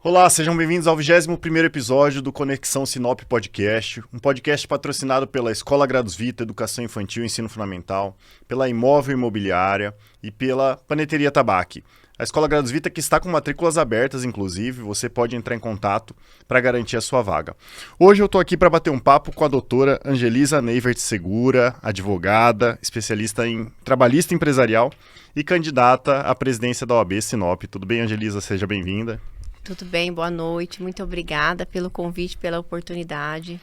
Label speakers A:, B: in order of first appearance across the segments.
A: Olá, sejam bem-vindos ao 21º episódio do Conexão Sinop Podcast, um podcast patrocinado pela Escola Grados Vita, Educação Infantil e Ensino Fundamental, pela Imóvel Imobiliária e pela Paneteria Tabaque. A Escola Grados Vita que está com matrículas abertas, inclusive, você pode entrar em contato para garantir a sua vaga. Hoje eu estou aqui para bater um papo com a doutora Angelisa Neivert Segura, advogada, especialista em trabalhista empresarial e candidata à presidência da OAB Sinop. Tudo bem, Angelisa? Seja bem-vinda.
B: Tudo bem, boa noite. Muito obrigada pelo convite, pela oportunidade.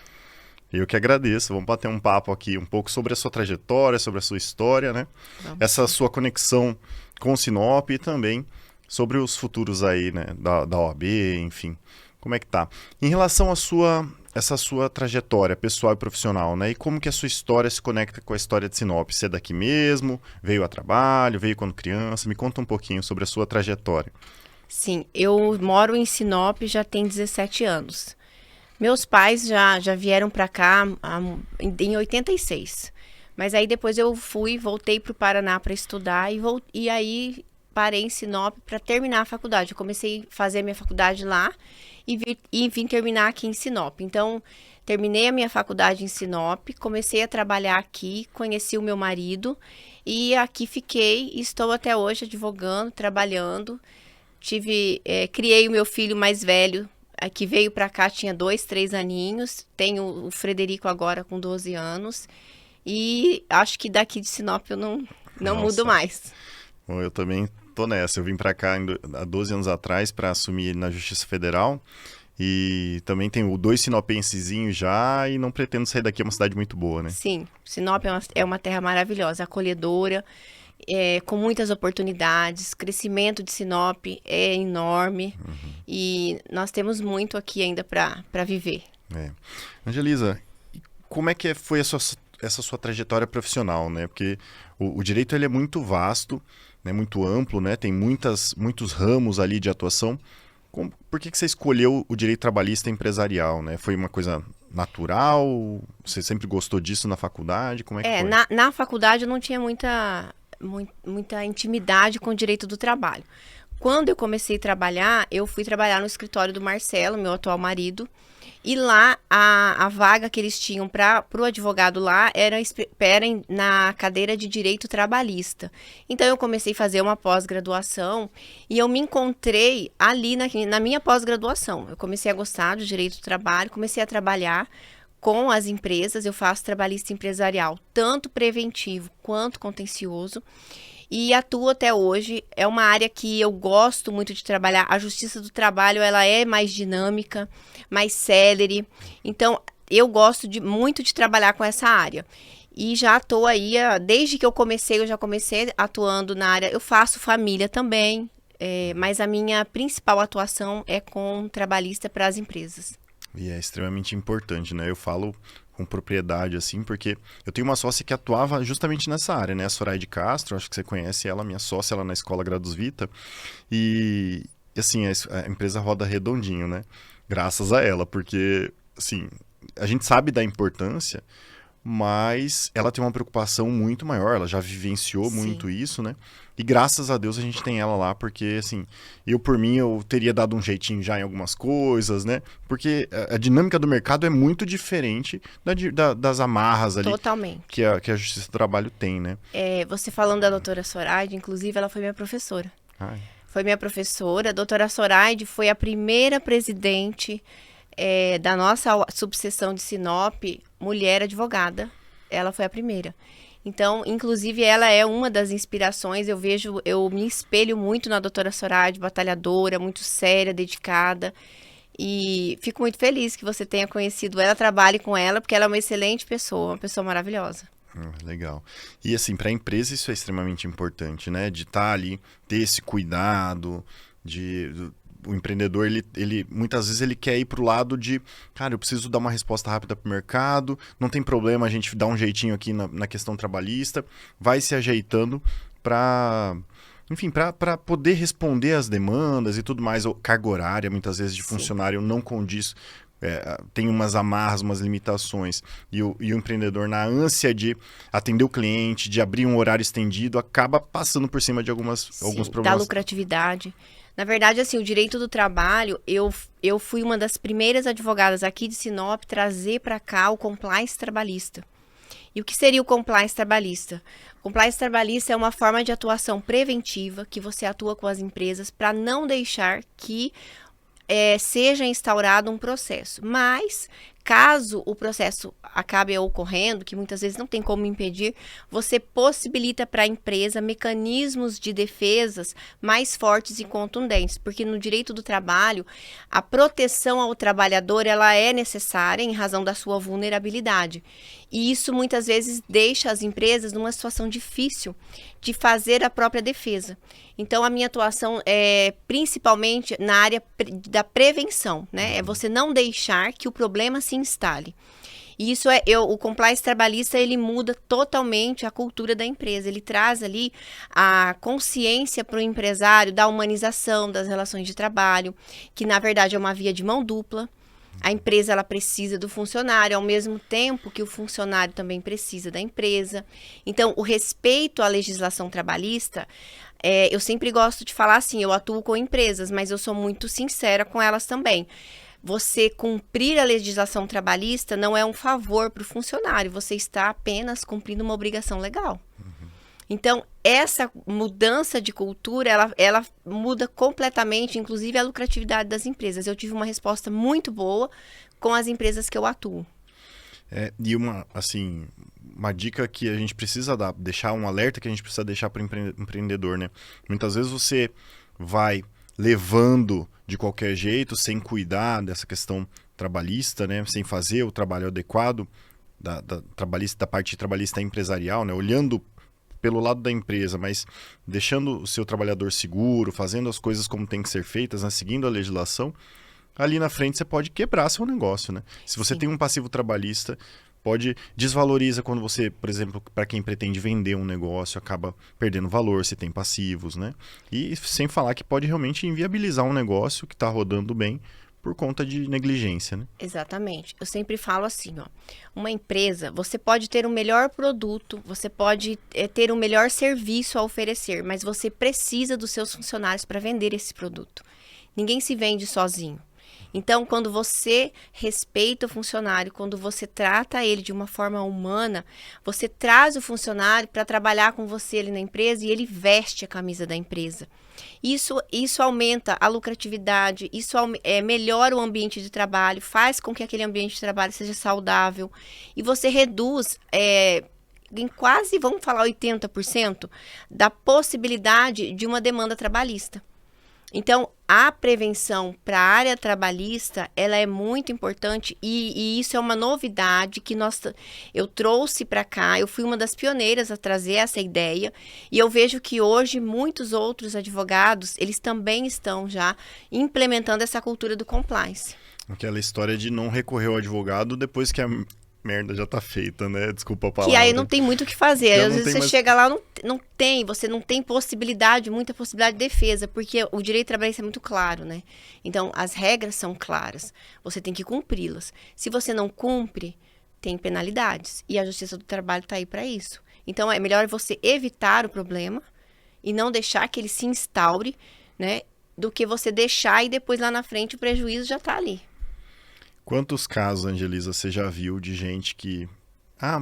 A: Eu que agradeço. Vamos bater um papo aqui um pouco sobre a sua trajetória, sobre a sua história, né? Essa sua conexão com o Sinop e também sobre os futuros aí, né? Da OAB, enfim. Como é que tá? Em relação à essa sua trajetória pessoal e profissional, né? E como que a sua história se conecta com a história de Sinop? Você é daqui mesmo? Veio a trabalho? Veio quando criança? Me conta um pouquinho sobre a sua trajetória.
B: Sim, eu moro em Sinop já tem 17 anos. Meus pais já vieram para cá em 86. Mas aí depois eu voltei para o Paraná para estudar e aí parei em Sinop para terminar a faculdade. Eu comecei a fazer a minha faculdade lá e vim terminar aqui em Sinop. Então, terminei a minha faculdade em Sinop, comecei a trabalhar aqui, conheci o meu marido e aqui fiquei e estou até hoje advogando, trabalhando. Criei o meu filho mais velho, que veio para cá, tinha 2, 3 aninhos. Tenho o Frederico agora com 12 anos. E acho que daqui de Sinop eu não mudo mais.
A: Bom, eu também tô nessa. Eu vim para cá há 12 anos atrás para assumir na Justiça Federal. E também tenho 2 sinopensezinhos já e não pretendo sair daqui. É uma cidade muito boa, né?
B: Sim, Sinop é uma terra maravilhosa, acolhedora. Com muitas oportunidades, crescimento de Sinop é enorme e nós temos muito aqui ainda para viver.
A: Angelisa, como é que foi essa sua trajetória profissional, né? Porque o direito ele é muito vasto, né? Muito amplo, né? Tem muitos ramos ali de atuação. Por que você escolheu o direito trabalhista empresarial, né? Foi uma coisa natural? Você sempre gostou disso na faculdade? Como é que foi?
B: Na faculdade eu não tinha muita intimidade com o direito do trabalho. Quando eu comecei a trabalhar, eu fui trabalhar no escritório do Marcelo, meu atual marido, e lá a vaga que eles tinham para o advogado lá era na cadeira de direito trabalhista. Então eu comecei a fazer uma pós-graduação e eu me encontrei ali na minha pós-graduação. Eu comecei a gostar do direito do trabalho, comecei a trabalhar com as empresas. Eu faço trabalhista empresarial, tanto preventivo quanto contencioso, e atuo até hoje. É uma área que eu gosto muito de trabalhar. A Justiça do Trabalho, ela é mais dinâmica, mais célere. Então, eu gosto muito de trabalhar com essa área. E já estou aí, desde que eu já comecei atuando na área. Eu faço família também, mas a minha principal atuação é com trabalhista para as empresas.
A: E é extremamente importante, né? Eu falo com propriedade, assim, porque eu tenho uma sócia que atuava justamente nessa área, né? A Soraide Castro, acho que você conhece ela, minha sócia, ela na Escola Grados Vita. E assim, a empresa roda redondinho, né? Graças a ela, porque, assim, a gente sabe da importância, mas ela tem uma preocupação muito maior, ela já vivenciou muito isso, né? E graças a Deus a gente tem ela lá, porque assim, por mim, eu teria dado um jeitinho já em algumas coisas, né? Porque a dinâmica do mercado é muito diferente das amarras ali.
B: Totalmente.
A: Que a Justiça do Trabalho tem, né?
B: Você falando da doutora Soraide, inclusive ela foi minha professora.
A: Ai.
B: Foi minha professora. A doutora Soraide foi a primeira presidente da nossa subseção de Sinop, mulher advogada. Ela foi a primeira. Então, inclusive, ela é uma das inspirações. Eu me espelho muito na doutora Soraide, batalhadora, muito séria, dedicada. E fico muito feliz que você tenha conhecido ela, trabalhe com ela, porque ela é uma excelente pessoa, uma pessoa maravilhosa.
A: Legal. E assim, para a empresa isso é extremamente importante, né? De estar ali, ter esse cuidado, o empreendedor, ele muitas vezes ele quer ir pro lado de, cara, eu preciso dar uma resposta rápida pro mercado, não tem problema a gente dar um jeitinho aqui na questão trabalhista, vai se ajeitando para, enfim, para poder responder às demandas e tudo mais. Carga horária, muitas vezes, de funcionário não condiz, tem umas amarras, umas limitações, e o empreendedor, na ânsia de atender o cliente, de abrir um horário estendido, acaba passando por cima de alguns problemas.
B: Da lucratividade. Na verdade, assim, o direito do trabalho, eu fui uma das primeiras advogadas aqui de Sinop trazer para cá o compliance trabalhista. E o que seria o compliance trabalhista? O compliance trabalhista é uma forma de atuação preventiva que você atua com as empresas para não deixar que seja instaurado um processo. Mas, caso o processo acabe ocorrendo, que muitas vezes não tem como impedir, você possibilita para a empresa mecanismos de defesas mais fortes e contundentes, porque no direito do trabalho, a proteção ao trabalhador ela é necessária em razão da sua vulnerabilidade. E isso muitas vezes deixa as empresas numa situação difícil de fazer a própria defesa. Então, a minha atuação é principalmente na área da prevenção, né? É você não deixar que o problema se instale. E isso o compliance trabalhista, ele muda totalmente a cultura da empresa. Ele traz ali a consciência para o empresário da humanização das relações de trabalho, que na verdade é uma via de mão dupla. A empresa ela precisa do funcionário, ao mesmo tempo que o funcionário também precisa da empresa. Então, o respeito à legislação trabalhista, eu sempre gosto de falar assim, eu atuo com empresas, mas eu sou muito sincera com elas também. Você cumprir a legislação trabalhista não é um favor para o funcionário, você está apenas cumprindo uma obrigação legal. Então, essa mudança de cultura, ela muda completamente, inclusive, a lucratividade das empresas. Eu tive uma resposta muito boa com as empresas que eu atuo.
A: E uma dica que a gente precisa deixar um alerta que a gente precisa deixar para o empreendedor, né? Muitas vezes você vai levando de qualquer jeito, sem cuidar dessa questão trabalhista, né? Sem fazer o trabalho adequado da parte trabalhista empresarial, né? Olhando pelo lado da empresa, mas deixando o seu trabalhador seguro, fazendo as coisas como tem que ser feitas, né? Seguindo a legislação, ali na frente você pode quebrar seu negócio, né? Se você tem um passivo trabalhista, desvaloriza quando você, por exemplo, para quem pretende vender um negócio, acaba perdendo valor se tem passivos, né? E sem falar que pode realmente inviabilizar um negócio que está rodando bem por conta de negligência, né?
B: Exatamente. Eu sempre falo assim, ó, uma empresa, você pode ter o melhor produto, você pode ter o melhor serviço a oferecer, mas você precisa dos seus funcionários para vender esse produto. Ninguém se vende sozinho. Então, quando você respeita o funcionário, quando você trata ele de uma forma humana, você traz o funcionário para trabalhar com você ali na empresa e ele veste a camisa da empresa. Isso aumenta a lucratividade, isso melhora o ambiente de trabalho, faz com que aquele ambiente de trabalho seja saudável e você reduz em quase, vamos falar, 80% da possibilidade de uma demanda trabalhista. Então, a prevenção para a área trabalhista, ela é muito importante e isso é uma novidade que eu trouxe para cá. Eu fui uma das pioneiras a trazer essa ideia e eu vejo que hoje muitos outros advogados, eles também estão já implementando essa cultura do compliance.
A: Aquela história de não recorrer ao advogado depois que a merda já tá feita, né? Desculpa a palavra.
B: Que aí não tem muito o que fazer.
A: Já
B: Às vezes você chega lá, você não tem muita possibilidade de defesa, porque o direito trabalhista é muito claro, né? Então, as regras são claras. Você tem que cumpri-las. Se você não cumpre, tem penalidades. E a Justiça do Trabalho tá aí para isso. Então, é melhor você evitar o problema e não deixar que ele se instaure, né? Do que você deixar e depois lá na frente o prejuízo já tá ali.
A: Quantos casos, Angelisa, você já viu de gente que...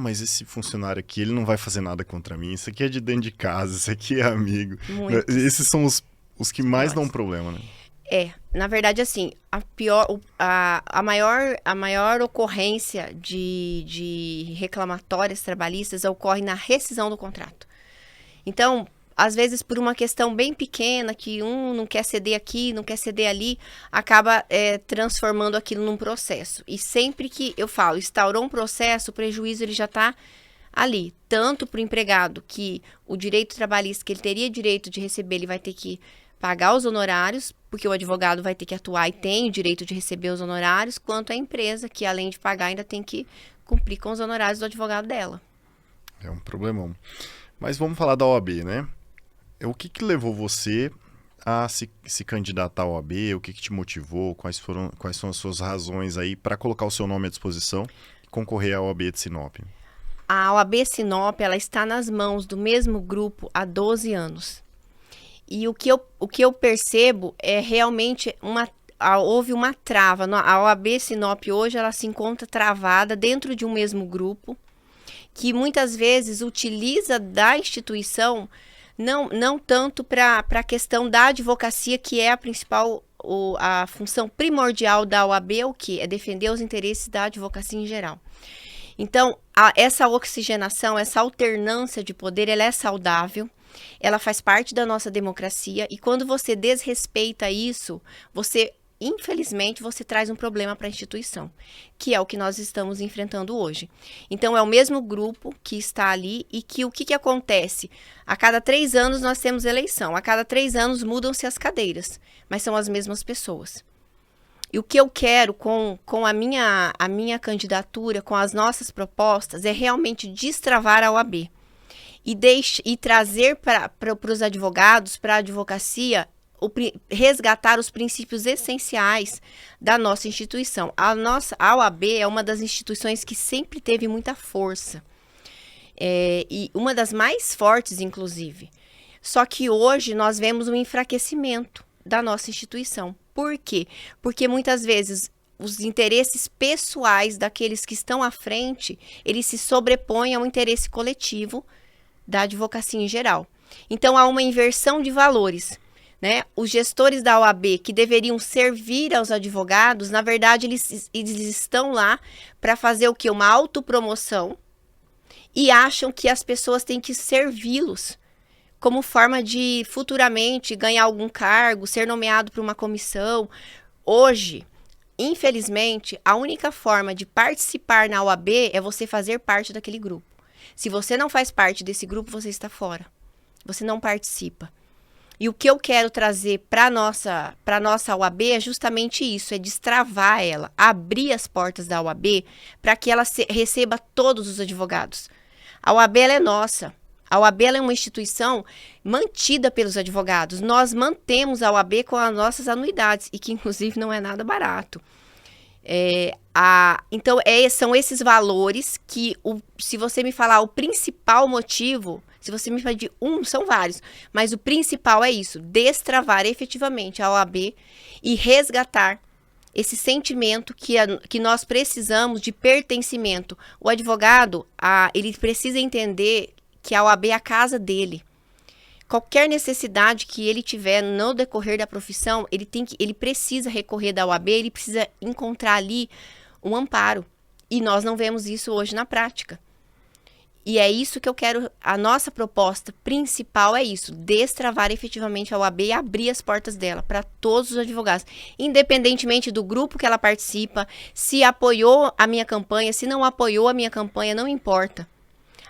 A: mas esse funcionário aqui, ele não vai fazer nada contra mim. Isso aqui é de dentro de casa, isso aqui é amigo.
B: Muitos.
A: Esses são os que mais dão problema, né?
B: Na verdade, assim, a maior ocorrência de reclamatórias trabalhistas ocorre na rescisão do contrato. Então, às vezes, por uma questão bem pequena, que um não quer ceder aqui, não quer ceder ali, acaba transformando aquilo num processo. E sempre que eu falo, instaurou um processo, o prejuízo ele já está ali. Tanto para o empregado, que o direito trabalhista, que ele teria direito de receber, ele vai ter que pagar os honorários, porque o advogado vai ter que atuar e tem o direito de receber os honorários, quanto a empresa, que além de pagar, ainda tem que cumprir com os honorários do advogado dela.
A: É um problemão. Mas vamos falar da OAB, né? O que levou você a se candidatar à OAB? O que te motivou? Quais são as suas razões aí para colocar o seu nome à disposição e concorrer à OAB de Sinop?
B: A OAB Sinop, ela está nas mãos do mesmo grupo há 12 anos. E o que eu percebo é realmente houve uma trava. A OAB Sinop hoje ela se encontra travada dentro de um mesmo grupo, que muitas vezes utiliza da instituição não tanto para a questão da advocacia, que é a principal, a função primordial da OAB, o que? É defender os interesses da advocacia em geral. Então, essa oxigenação, essa alternância de poder, ela é saudável, ela faz parte da nossa democracia, e quando você desrespeita isso, infelizmente, você traz um problema para a instituição, que é o que nós estamos enfrentando hoje. Então, é o mesmo grupo que está ali e que o que acontece? A cada 3 anos nós temos eleição, a cada 3 anos mudam-se as cadeiras, mas são as mesmas pessoas. E o que eu quero com a minha candidatura, com as nossas propostas, é realmente destravar a OAB e trazer para os advogados, para a advocacia, resgatar os princípios essenciais da nossa instituição. A OAB é uma das instituições que sempre teve muita força, e uma das mais fortes, inclusive. Só que hoje nós vemos um enfraquecimento da nossa instituição. Por quê? Porque muitas vezes os interesses pessoais daqueles que estão à frente, eles se sobrepõem ao interesse coletivo da advocacia em geral. Então há uma inversão de valores, né? Os gestores da OAB que deveriam servir aos advogados, na verdade eles estão lá para fazer o quê? Uma autopromoção, e acham que as pessoas têm que servi-los como forma de futuramente ganhar algum cargo, ser nomeado para uma comissão. Hoje, infelizmente, a única forma de participar na OAB é você fazer parte daquele grupo. Se você não faz parte desse grupo, você está fora. Você não participa. E o que eu quero trazer para a nossa OAB é justamente isso, é destravar ela, abrir as portas da OAB para que ela receba todos os advogados. A OAB ela é nossa. A OAB ela é uma instituição mantida pelos advogados. Nós mantemos a OAB com as nossas anuidades, e que inclusive não é nada barato. Então, são esses valores que, se você me falar o principal motivo, se você me pedir são vários, mas o principal é isso, destravar efetivamente a OAB e resgatar esse sentimento que nós precisamos de pertencimento. O advogado, ele precisa entender que a OAB é a casa dele. Qualquer necessidade que ele tiver no decorrer da profissão, ele precisa recorrer da OAB, ele precisa encontrar ali um amparo. E nós não vemos isso hoje na prática. E é isso que eu quero, a nossa proposta principal é isso, destravar efetivamente a OAB e abrir as portas dela para todos os advogados, independentemente do grupo que ela participa, se apoiou a minha campanha, se não apoiou a minha campanha, não importa.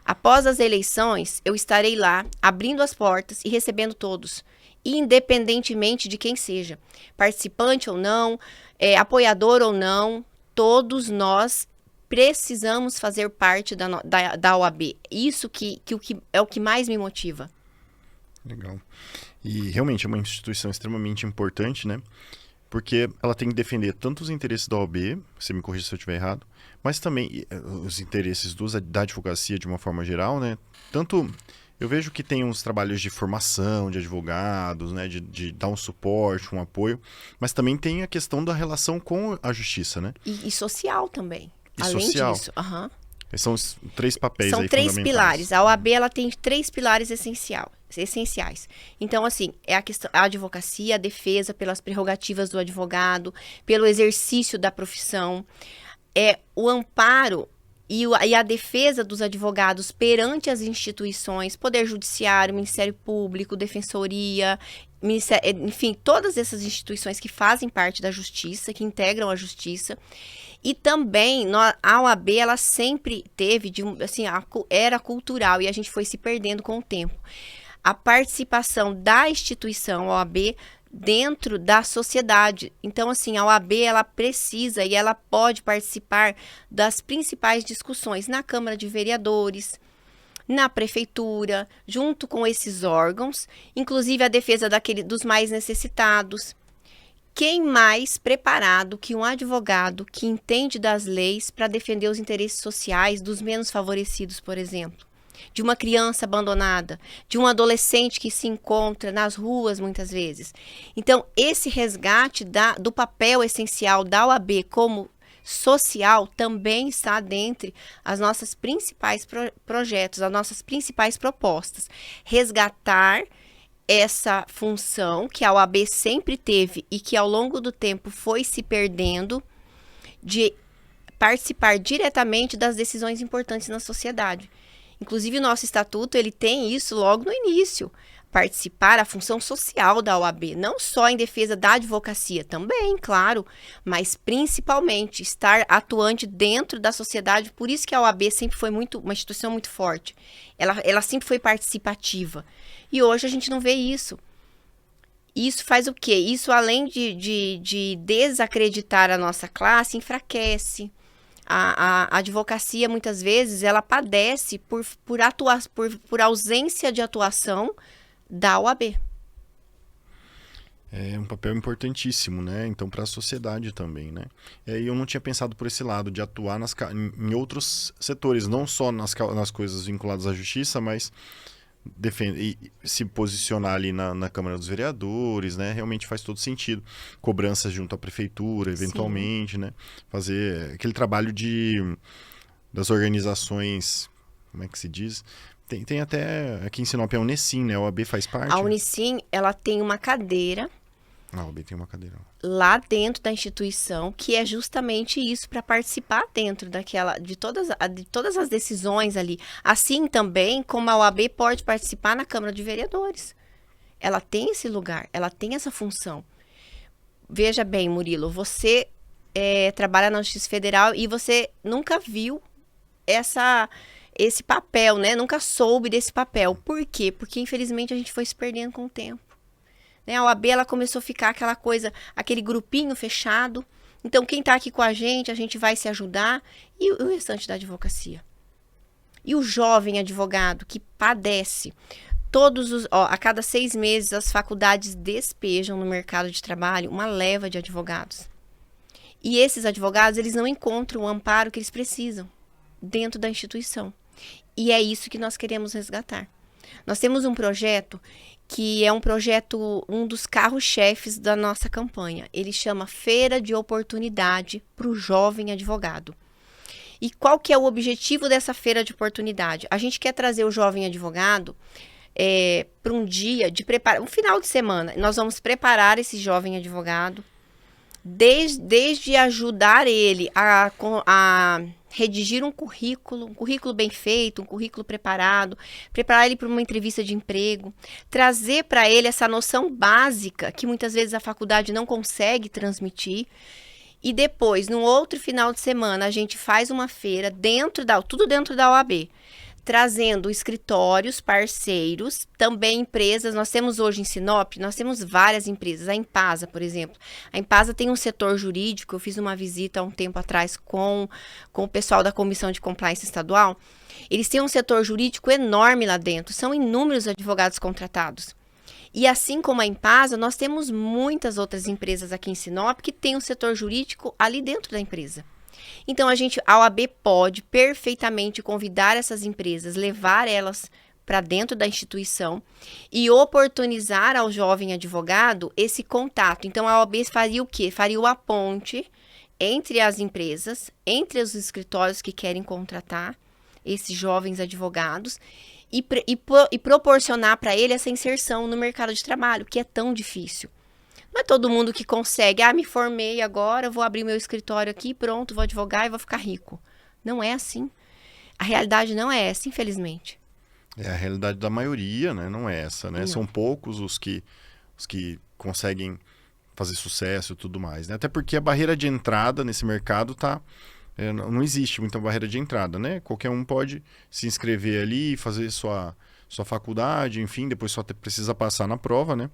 B: Após as eleições, eu estarei lá, abrindo as portas e recebendo todos, independentemente de quem seja, participante ou não, apoiador ou não, todos nós precisamos fazer parte da OAB. Isso que é o que mais me motiva.
A: Legal. E realmente é uma instituição extremamente importante, né? Porque ela tem que defender tanto os interesses da OAB, você me corrija se eu estiver errado, mas também os interesses da advocacia de uma forma geral, né? Tanto, eu vejo que tem uns trabalhos de formação de advogados, né? De dar um suporte, um apoio, mas também tem a questão da relação com a justiça, né?
B: E social também.
A: E
B: além
A: social.
B: disso. Uhum.
A: Esses são os 3 papéis
B: São
A: aí
B: 3
A: fundamentais.
B: pilares. A OAB ela tem 3 pilares essenciais. Então, assim, é a advocacia, a defesa pelas prerrogativas do advogado, pelo exercício da profissão, é o amparo e a defesa dos advogados perante as instituições, Poder Judiciário, Ministério Público, Defensoria, enfim, todas essas instituições que fazem parte da justiça, que integram a justiça. E também a OAB, ela sempre teve, era cultural, e a gente foi se perdendo com o tempo. A participação da instituição OAB dentro da sociedade. Então, assim, a OAB, ela precisa e ela pode participar das principais discussões na Câmara de Vereadores, na Prefeitura, junto com esses órgãos, inclusive a defesa dos mais necessitados. Quem mais preparado que um advogado que entende das leis para defender os interesses sociais dos menos favorecidos, por exemplo? de uma criança abandonada, de um adolescente que se encontra nas ruas muitas vezes. Então, esse resgate do papel essencial da OAB como social também está dentre as nossas principais projetos, as nossas principais propostas. Resgatar essa função que a OAB sempre teve e que ao longo do tempo foi se perdendo, de participar diretamente das decisões importantes na sociedade. Inclusive, o nosso estatuto, ele tem isso logo no início. Participar a função social da OAB, não só em defesa da advocacia, também, claro, mas principalmente estar atuante dentro da sociedade. Por isso que a OAB sempre foi uma instituição muito forte. Ela sempre foi participativa. E hoje a gente não vê isso. Isso faz o quê? Isso, além de desacreditar a nossa classe, enfraquece. A advocacia, muitas vezes, ela padece por ausência de atuação da OAB.
A: É um papel importantíssimo, né? Então, para a sociedade também, né? E eu não tinha pensado por esse lado, de atuar em outros setores, não só nas coisas vinculadas à justiça, mas se posicionar ali na Câmara dos Vereadores, né? Realmente faz todo sentido. Cobranças junto à prefeitura, eventualmente, né? Fazer aquele trabalho das organizações, como é que se diz? Tem até aqui em Sinop a Unesim, né? A OAB faz parte.
B: A Unesim, ela tem uma cadeira.
A: A OAB tem uma cadeira
B: lá dentro da instituição, que é justamente isso, para participar dentro de todas as decisões ali. Assim também como a OAB pode participar na Câmara de Vereadores. Ela tem esse lugar, ela tem essa função. Veja bem, Murilo, você trabalha na Justiça Federal e você nunca viu esse papel, né? Nunca soube desse papel. Por quê? Porque, infelizmente, a gente foi se perdendo com o tempo. A OAB, ela começou a ficar aquela coisa, aquele grupinho fechado. Então, quem está aqui com a gente vai se ajudar. E o restante da advocacia? E o jovem advogado que padece. A cada 6 meses, as faculdades despejam no mercado de trabalho uma leva de advogados. E esses advogados, eles não encontram o amparo que eles precisam dentro da instituição. E é isso que nós queremos resgatar. Nós temos um projeto que é um dos carros-chefes da nossa campanha. Ele chama Feira de Oportunidade para o Jovem Advogado. E qual que é o objetivo dessa Feira de Oportunidade? A gente quer trazer o jovem advogado para um dia de um final de semana. Nós vamos preparar esse jovem advogado, desde ajudar ele a redigir um currículo bem feito, um currículo preparado, preparar ele para uma entrevista de emprego, trazer para ele essa noção básica que muitas vezes a faculdade não consegue transmitir. E depois, num outro final de semana, a gente faz uma feira tudo dentro da OAB, trazendo escritórios, parceiros, também empresas. Nós temos hoje em Sinop, nós temos várias empresas. A Impasa, por exemplo. A Impasa tem um setor jurídico. Eu fiz uma visita há um tempo atrás com o pessoal da Comissão de Compliance Estadual. Eles têm um setor jurídico enorme lá dentro. São inúmeros advogados contratados. E assim como a Impasa, nós temos muitas outras empresas aqui em Sinop que têm um setor jurídico ali dentro da empresa. Então, a OAB pode perfeitamente convidar essas empresas, levar elas para dentro da instituição e oportunizar ao jovem advogado esse contato. Então, a OAB faria o quê? Faria a ponte entre as empresas, entre os escritórios que querem contratar esses jovens advogados e proporcionar para ele essa inserção no mercado de trabalho, que é tão difícil. Não é todo mundo que consegue, me formei agora, vou abrir meu escritório aqui, pronto, vou advogar e vou ficar rico. Não é assim. A realidade não é essa, infelizmente.
A: A realidade da maioria, né? Não é essa, né? Não. São poucos os que conseguem fazer sucesso e tudo mais, né? Até porque a barreira de entrada nesse mercado não existe muita barreira de entrada, né? Qualquer um pode se inscrever ali, fazer sua faculdade, enfim, depois só precisa passar na prova, né?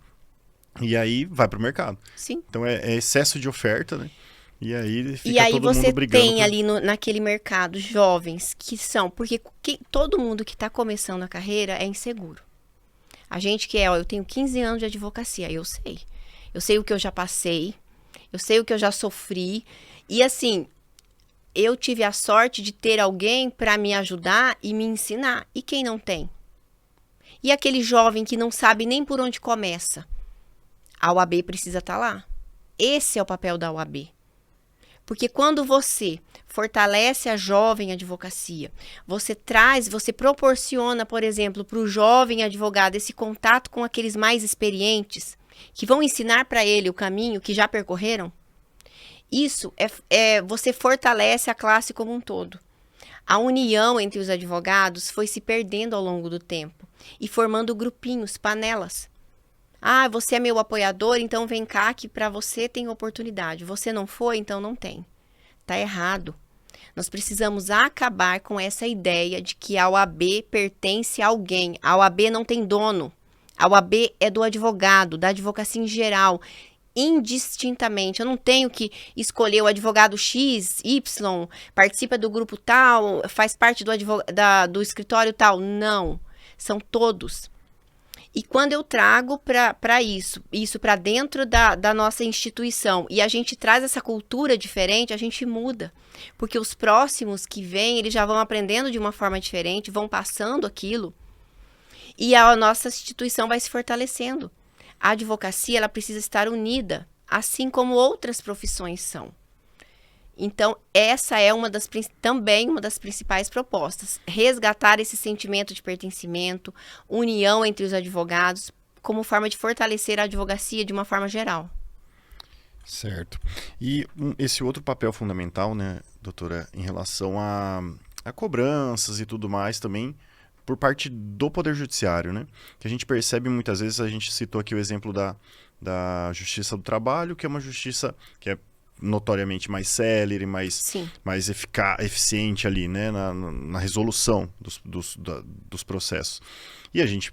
A: E aí vai pro mercado.
B: Sim.
A: Então é excesso de oferta, né? E aí fica todo mundo brigando.
B: E aí você tem ali naquele mercado jovens que são... Porque todo mundo que está começando a carreira é inseguro. A gente eu tenho 15 anos de advocacia, eu sei. Eu sei o que eu já passei, eu sei o que eu já sofri. E assim, eu tive a sorte de ter alguém para me ajudar e me ensinar. E quem não tem? E aquele jovem que não sabe nem por onde começa? A OAB precisa estar lá. Esse é o papel da OAB. Porque quando você fortalece a jovem advocacia, você proporciona, por exemplo, para o jovem advogado esse contato com aqueles mais experientes, que vão ensinar para ele o caminho que já percorreram, isso você fortalece a classe como um todo. A união entre os advogados foi se perdendo ao longo do tempo e formando grupinhos, panelas. Ah, você é meu apoiador, então vem cá que para você tem oportunidade. Você não foi, então não tem. Tá errado. Nós precisamos acabar com essa ideia de que a OAB pertence a alguém. A OAB não tem dono. A OAB é do advogado, da advocacia em geral, indistintamente. Eu não tenho que escolher o advogado X, Y, participa do grupo tal, faz parte do escritório tal. Não. São todos. E quando eu trago para isso para dentro da nossa instituição, e a gente traz essa cultura diferente, a gente muda. Porque os próximos que vêm, eles já vão aprendendo de uma forma diferente, vão passando aquilo, e a nossa instituição vai se fortalecendo. A advocacia, ela precisa estar unida, assim como outras profissões são. Então, essa é também uma das principais propostas. Resgatar esse sentimento de pertencimento, união entre os advogados, como forma de fortalecer a advocacia de uma forma geral.
A: Certo. E esse outro papel fundamental, né, doutora, em relação a cobranças e tudo mais também, por parte do Poder Judiciário, né? Que a gente percebe muitas vezes, a gente citou aqui o exemplo da Justiça do Trabalho, que é uma justiça que é notoriamente mais célere, mais eficiente ali, né, na resolução dos processos. E a gente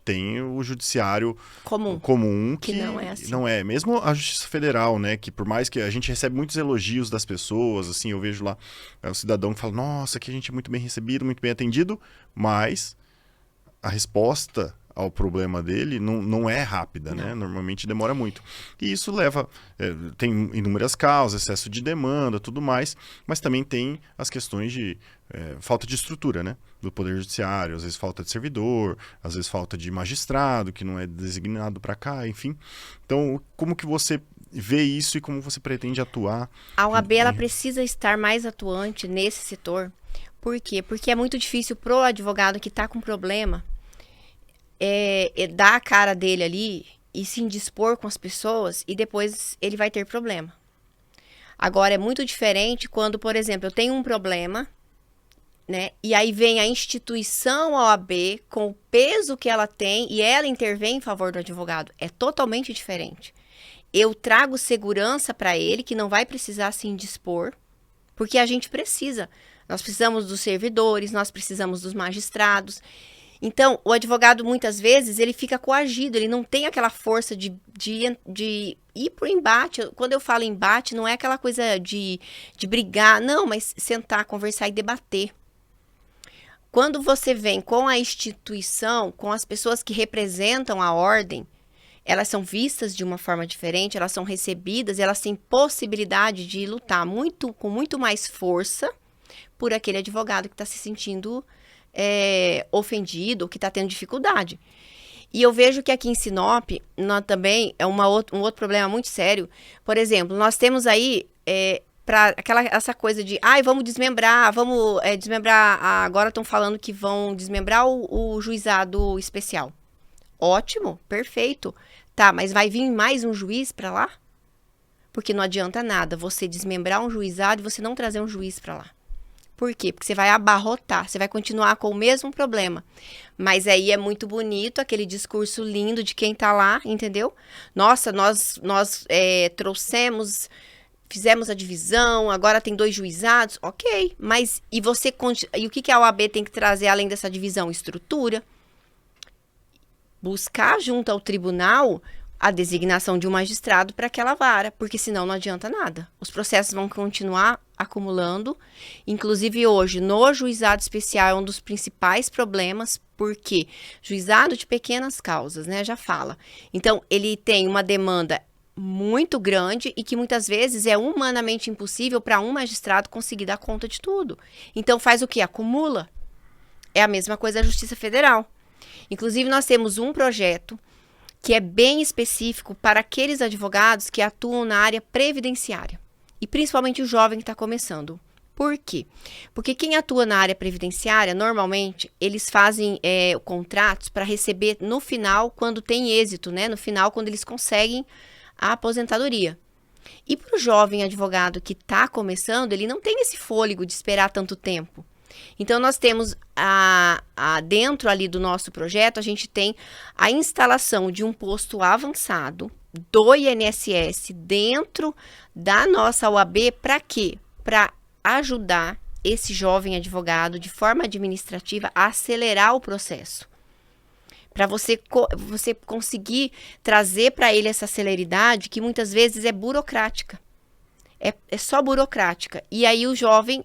A: tem o judiciário comum que
B: não é assim.
A: Não é. Mesmo a Justiça Federal, né, que por mais que a gente recebe muitos elogios das pessoas, assim, eu vejo lá o cidadão que fala, nossa, que a gente é muito bem recebido, muito bem atendido, mas a resposta ao problema dele não é rápida, né? Normalmente demora muito. E isso tem inúmeras causas, excesso de demanda, tudo mais, mas também tem as questões de falta de estrutura, né? Do Poder Judiciário, às vezes falta de servidor, às vezes falta de magistrado, que não é designado para cá, enfim. Então, como que você vê isso e como você pretende atuar?
B: A OAB, ela precisa estar mais atuante nesse setor. Por quê? Porque é muito difícil pro advogado que está com problema dar a cara dele ali e se indispor com as pessoas e depois ele vai ter problema. Agora, é muito diferente quando, por exemplo, eu tenho um problema, né? E aí vem a instituição OAB com o peso que ela tem e ela intervém em favor do advogado. É totalmente diferente. Eu trago segurança para ele, que não vai precisar se indispor, porque a gente precisa. Nós precisamos dos servidores, nós precisamos dos magistrados. Então, o advogado, muitas vezes, ele fica coagido, ele não tem aquela força de ir para o embate. Quando eu falo embate, não é aquela coisa de brigar, não, mas sentar, conversar e debater. Quando você vem com a instituição, com as pessoas que representam a ordem, elas são vistas de uma forma diferente, elas são recebidas, elas têm possibilidade de lutar com muito mais força por aquele advogado que está se sentindo ofendido, que está tendo dificuldade. E eu vejo que aqui em Sinop, também é um outro problema muito sério. Por exemplo, nós temos aí essa coisa de, vamos desmembrar, agora estão falando que vão desmembrar o juizado especial. Ótimo, perfeito. Tá, mas vai vir mais um juiz para lá? Porque não adianta nada você desmembrar um juizado e você não trazer um juiz para lá. Por quê? Porque você vai abarrotar, você vai continuar com o mesmo problema. Mas aí é muito bonito aquele discurso lindo de quem tá lá, entendeu? Nossa, nós fizemos a divisão, agora tem 2 juizados, ok. Mas e o que a OAB tem que trazer além dessa divisão? Estrutura. Buscar junto ao tribunal a designação de um magistrado para aquela vara, porque senão não adianta nada. Os processos vão continuar acumulando. Inclusive hoje, no juizado especial é um dos principais problemas, porque juizado de pequenas causas, né, já fala. Então, ele tem uma demanda muito grande e que muitas vezes é humanamente impossível para um magistrado conseguir dar conta de tudo. Então faz o quê? Acumula. É a mesma coisa da Justiça Federal. Inclusive, nós temos um projeto que é bem específico para aqueles advogados que atuam na área previdenciária. E principalmente o jovem que está começando. Por quê? Porque quem atua na área previdenciária, normalmente, eles fazem contratos para receber no final, quando tem êxito, né? No final, quando eles conseguem a aposentadoria. E para o jovem advogado que está começando, ele não tem esse fôlego de esperar tanto tempo. Então, nós temos dentro ali do nosso projeto, a gente tem a instalação de um posto avançado do INSS dentro da nossa OAB. Para quê? Para ajudar esse jovem advogado de forma administrativa a acelerar o processo. Para você conseguir trazer para ele essa celeridade que muitas vezes é burocrática. É só burocrática. E aí o jovem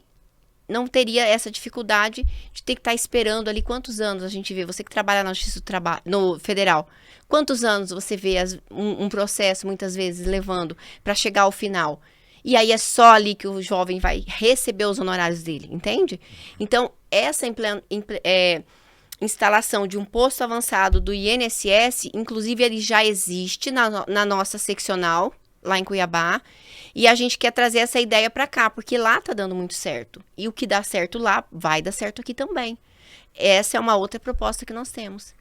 B: não teria essa dificuldade de ter que estar esperando ali quantos anos a gente vê. Você que trabalha na Justiça do Trabalho, no Federal, quantos anos você vê um processo muitas vezes levando para chegar ao final? E aí é só ali que o jovem vai receber os honorários dele, entende? Então, essa instalação de um posto avançado do INSS, inclusive ele já existe na nossa seccional, lá em Cuiabá, e a gente quer trazer essa ideia para cá, porque lá tá dando muito certo. E o que dá certo lá, vai dar certo aqui também. Essa é uma outra proposta que nós temos.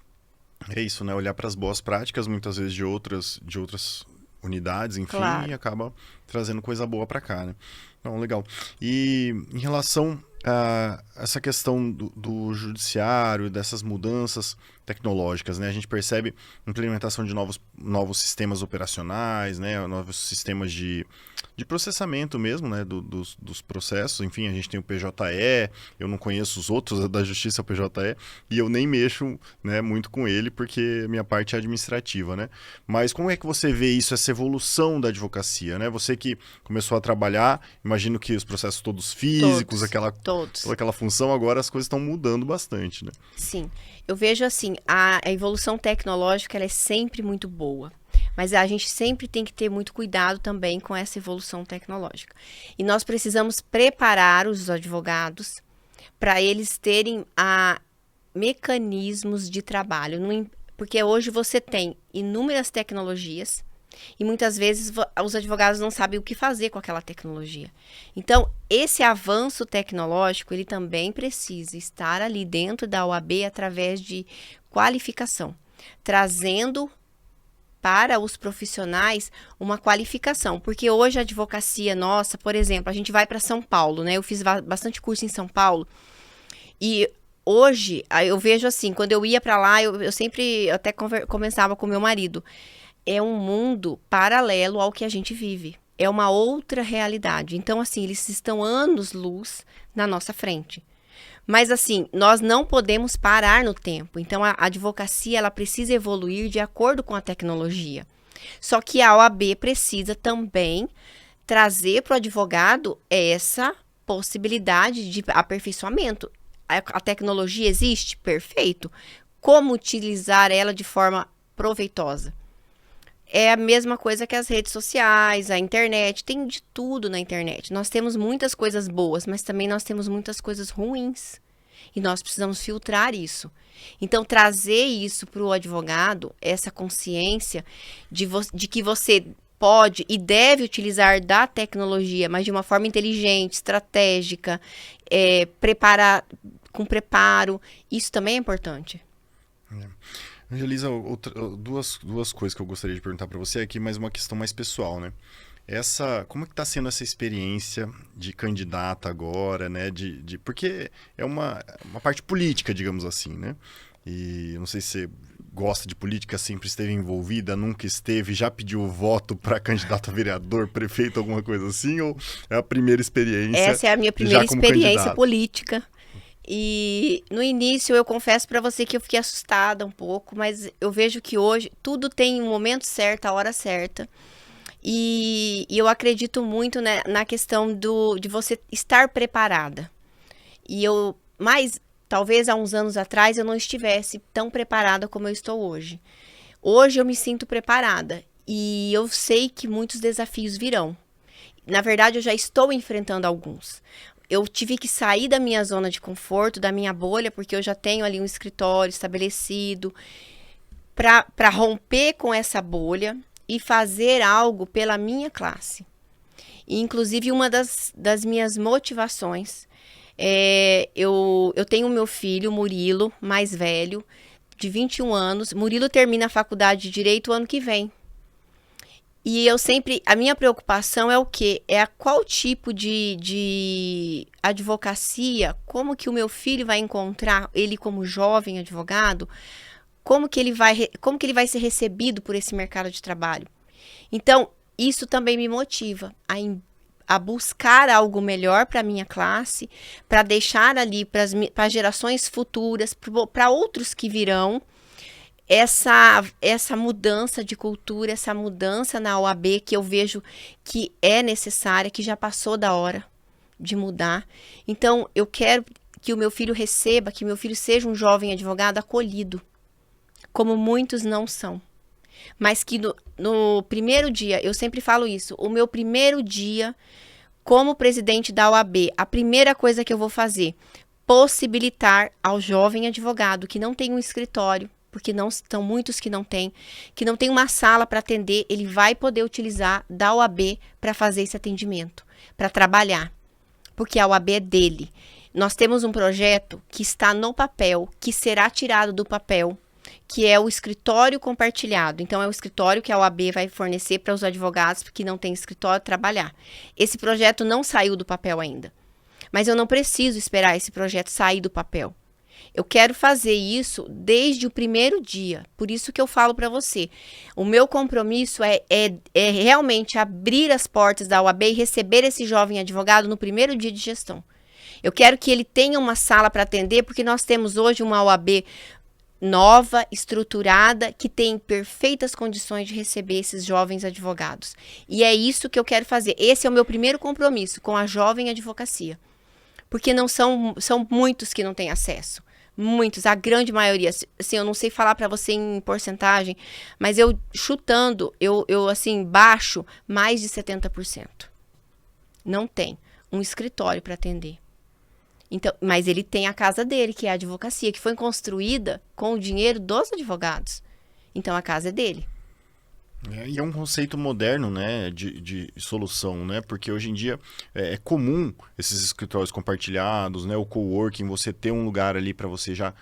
A: É isso, né? Olhar para as boas práticas, muitas vezes de outras unidades, enfim,
B: Claro.
A: e acaba trazendo coisa boa para cá, né? Então, legal. E em relação a essa questão do judiciário, dessas mudanças tecnológicas, né? A gente percebe implementação de novos sistemas operacionais, né? Novos sistemas de processamento mesmo, né? Dos processos. Enfim, a gente tem o PJE, eu não conheço os outros da Justiça, o PJE, e eu nem mexo, né, muito com ele, porque minha parte é administrativa, né? Mas como é que você vê isso, essa evolução da advocacia, né? Você que começou a trabalhar, imagino que os processos todos físicos,
B: Todos.
A: toda aquela função, agora as coisas estão mudando bastante, né?
B: Sim. Eu vejo assim, a evolução tecnológica ela é sempre muito boa. Mas a gente sempre tem que ter muito cuidado também com essa evolução tecnológica. E nós precisamos preparar os advogados para eles terem mecanismos de trabalho. Porque hoje você tem inúmeras tecnologias e muitas vezes os advogados não sabem o que fazer com aquela tecnologia. Então, esse avanço tecnológico, ele também precisa estar ali dentro da OAB através de qualificação, trazendo para os profissionais uma qualificação, porque hoje a advocacia nossa, por exemplo, a gente vai para São Paulo, né? Eu fiz bastante curso em São Paulo e hoje eu vejo assim, quando eu ia para lá, eu sempre até conversava com meu marido, é um mundo paralelo ao que a gente vive, é uma outra realidade. Então, assim, eles estão anos-luz na nossa frente. Mas assim, nós não podemos parar no tempo. Então, a advocacia ela precisa evoluir de acordo com a tecnologia. Só que a OAB precisa também trazer para o advogado essa possibilidade de aperfeiçoamento. A tecnologia existe? Perfeito. Como utilizar ela de forma proveitosa? É a mesma coisa que as redes sociais, a internet, tem de tudo na internet. Nós temos muitas coisas boas, mas também nós temos muitas coisas ruins. E nós precisamos filtrar isso. Então, trazer isso para o advogado, essa consciência de que você pode e deve utilizar da tecnologia, mas de uma forma inteligente, estratégica, preparar com preparo, isso também é importante.
A: Angelisa, duas coisas que eu gostaria de perguntar para você aqui, mas uma questão mais pessoal, né? Como é que está sendo essa experiência de candidata agora, né? Porque é uma parte política, digamos assim, né? E eu não sei se você gosta de política, sempre esteve envolvida, nunca esteve, já pediu voto para candidato a vereador, prefeito, alguma coisa assim, ou é a primeira experiência?
B: Essa é a minha primeira experiência
A: candidato?
B: política. E no início eu confesso para você que eu fiquei assustada um pouco, mas eu vejo que hoje tudo tem um momento certo, a hora certa. E eu acredito muito, né, na questão de você estar preparada. Mas talvez há uns anos atrás eu não estivesse tão preparada como eu estou hoje. Hoje eu me sinto preparada. E eu sei que muitos desafios virão. Na verdade, eu já estou enfrentando alguns. Eu tive que sair da minha zona de conforto, da minha bolha, porque eu já tenho ali um escritório estabelecido, para romper com essa bolha e fazer algo pela minha classe. E, inclusive, uma das minhas motivações eu tenho meu filho, Murilo, mais velho, de 21 anos. Murilo termina a faculdade de Direito o ano que vem. E a minha preocupação é o quê? Qual tipo de advocacia, como que o meu filho vai encontrar, ele como jovem advogado, como que ele vai ser recebido por esse mercado de trabalho. Então, isso também me motiva a buscar algo melhor para a minha classe, para deixar ali para as gerações futuras, para outros que virão, essa mudança de cultura, essa mudança na OAB que eu vejo que é necessária, que já passou da hora de mudar. Então, eu quero que o meu filho receba, que meu filho seja um jovem advogado acolhido, como muitos não são. Mas que no primeiro dia, eu sempre falo isso, o meu primeiro dia como presidente da OAB, a primeira coisa que eu vou fazer, possibilitar ao jovem advogado que não tem um escritório, porque não são muitos que não tem uma sala para atender, ele vai poder utilizar da OAB para fazer esse atendimento, para trabalhar, porque a OAB é dele. Nós temos um projeto que está no papel, que será tirado do papel, que é o escritório compartilhado. Então, é o escritório que a OAB vai fornecer para os advogados que não têm escritório trabalhar. Esse projeto não saiu do papel ainda, mas eu não preciso esperar esse projeto sair do papel. Eu quero fazer isso desde o primeiro dia. Por isso que eu falo para você. O meu compromisso é realmente abrir as portas da OAB e receber esse jovem advogado no primeiro dia de gestão. Eu quero que ele tenha uma sala para atender, porque nós temos hoje uma OAB nova, estruturada, que tem perfeitas condições de receber esses jovens advogados. E é isso que eu quero fazer. Esse é o meu primeiro compromisso com a jovem advocacia. Porque não são muitos que não têm acesso. Muitos, a grande maioria, assim, eu não sei falar para você em porcentagem, mas eu chutando, eu assim, baixo mais de 70%. Não tem um escritório para atender. Então, mas ele tem a casa dele, que é a advocacia, que foi construída com o dinheiro dos advogados. Então, a casa é dele.
A: E é um conceito moderno, né, de solução, né, porque hoje em dia é comum esses escritórios compartilhados, né, o coworking, você ter um lugar ali para você já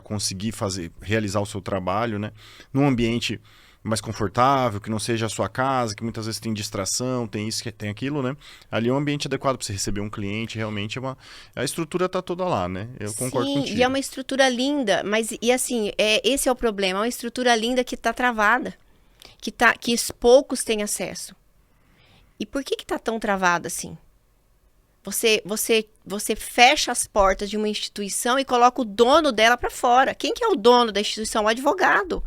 A: conseguir realizar o seu trabalho, né, num ambiente mais confortável, que não seja a sua casa, que muitas vezes tem distração, tem isso, tem aquilo, né, ali é um ambiente adequado para você receber um cliente, realmente a estrutura tá toda lá, né, eu concordo contigo.
B: E é uma estrutura linda, mas, e assim, esse é o problema, é uma estrutura linda que tá travada. Que poucos têm acesso. E por que está tão travado assim? Você fecha as portas de uma instituição e coloca o dono dela para fora. Quem que é o dono da instituição? O advogado.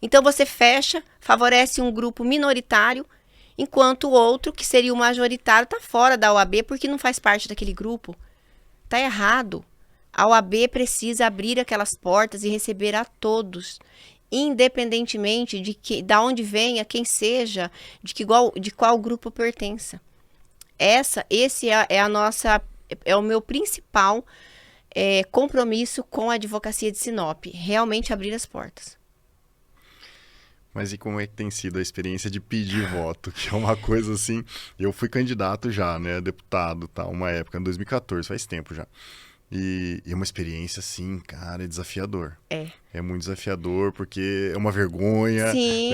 B: Então você fecha, favorece um grupo minoritário, enquanto o outro, que seria o majoritário, está fora da OAB porque não faz parte daquele grupo. Está errado. A OAB precisa abrir aquelas portas e receber a todos, independentemente de onde venha, quem seja, de qual grupo pertença. Esse é o meu principal compromisso com a advocacia de Sinop, realmente abrir as portas.
A: Mas e como é que tem sido a experiência de pedir voto? Que é uma coisa assim, eu fui candidato já, né, deputado, tá, uma época, em 2014, faz tempo já. E é uma experiência, assim, cara, é desafiador. É muito desafiador, porque é uma vergonha.
B: Sim.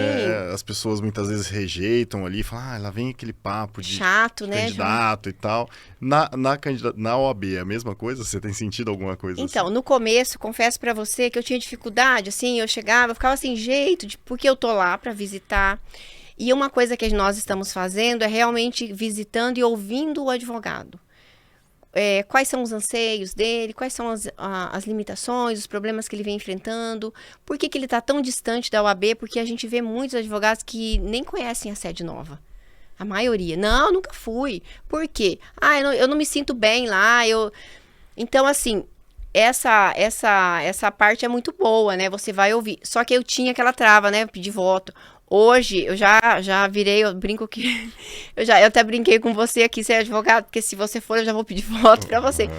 A: As pessoas muitas vezes rejeitam ali, falam, lá vem aquele papo de
B: chato, né,
A: candidato e tal. Na OAB é a mesma coisa? Você tem sentido alguma coisa
B: então,
A: assim?
B: No começo, confesso pra você que eu tinha dificuldade, assim, eu ficava sem jeito, porque eu tô lá pra visitar. E uma coisa que nós estamos fazendo é realmente visitando e ouvindo o advogado. Quais são os anseios dele, quais são as limitações, os problemas que ele vem enfrentando, por que ele está tão distante da OAB, porque a gente vê muitos advogados que nem conhecem a sede nova. A maioria. Não, nunca fui. Por quê? Eu não me sinto bem lá. Então, assim, essa parte é muito boa, né? Você vai ouvir. Só que eu tinha aquela trava, né? Pedir voto. Hoje, eu já virei, eu brinco que... Eu até brinquei com você aqui, ser advogado, porque se você for, eu já vou pedir voto pra você.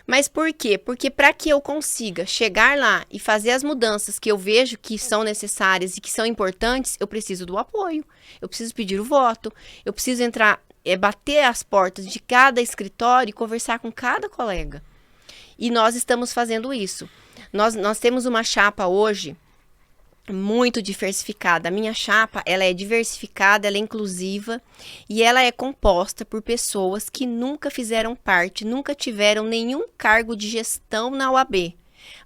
B: Mas por quê? Porque para que eu consiga chegar lá e fazer as mudanças que eu vejo que são necessárias e que são importantes, eu preciso do apoio, eu preciso pedir o voto, eu preciso entrar, bater as portas de cada escritório e conversar com cada colega. E nós estamos fazendo isso. Nós temos uma chapa hoje muito diversificada. A minha chapa, ela é diversificada, ela é inclusiva e ela é composta por pessoas que nunca fizeram parte, nunca tiveram nenhum cargo de gestão na OAB.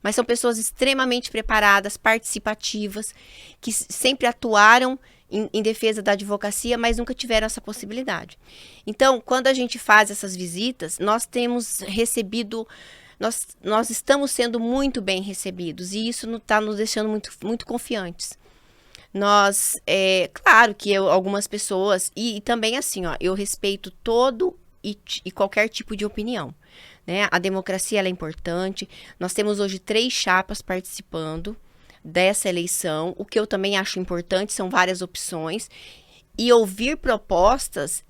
B: Mas são pessoas extremamente preparadas, participativas, que sempre atuaram em defesa da advocacia, mas nunca tiveram essa possibilidade. Então, quando a gente faz essas visitas, nós temos recebido... Nós estamos sendo muito bem recebidos e isso está nos deixando muito, muito confiantes. Claro que algumas pessoas, e também assim, ó, eu respeito todo e qualquer tipo de opinião, né? A democracia ela é importante. Nós temos hoje 3 chapas participando dessa eleição. O que eu também acho importante são várias opções. E ouvir propostas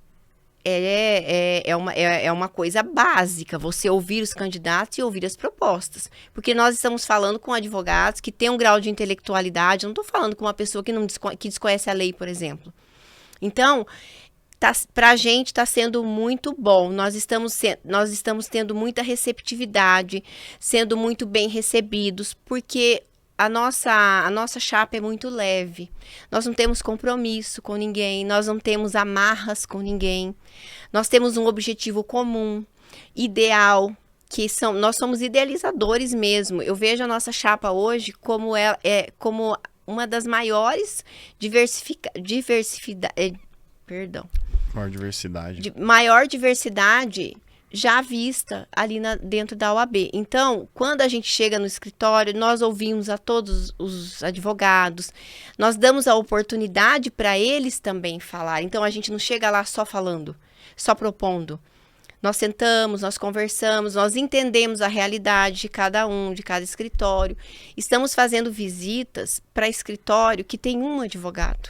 B: é uma coisa básica, você ouvir os candidatos e ouvir as propostas. Porque nós estamos falando com advogados que têm um grau de intelectualidade, eu não estou falando com uma pessoa que desconhece a lei, por exemplo. Então, para a gente está sendo muito bom, nós estamos tendo muita receptividade, sendo muito bem recebidos, porque a nossa chapa é muito leve. Nós não temos compromisso com ninguém, nós não temos amarras com ninguém. Nós temos um objetivo comum, ideal, nós somos idealizadores mesmo. Eu vejo a nossa chapa hoje como como uma das maiores maior diversidade já vista ali dentro da OAB. Então, quando a gente chega no escritório, nós ouvimos a todos os advogados, nós damos a oportunidade para eles também falar. Então, a gente não chega lá só falando, só propondo. Nós sentamos, nós conversamos, nós entendemos a realidade de cada escritório. Estamos fazendo visitas para escritório que tem um advogado,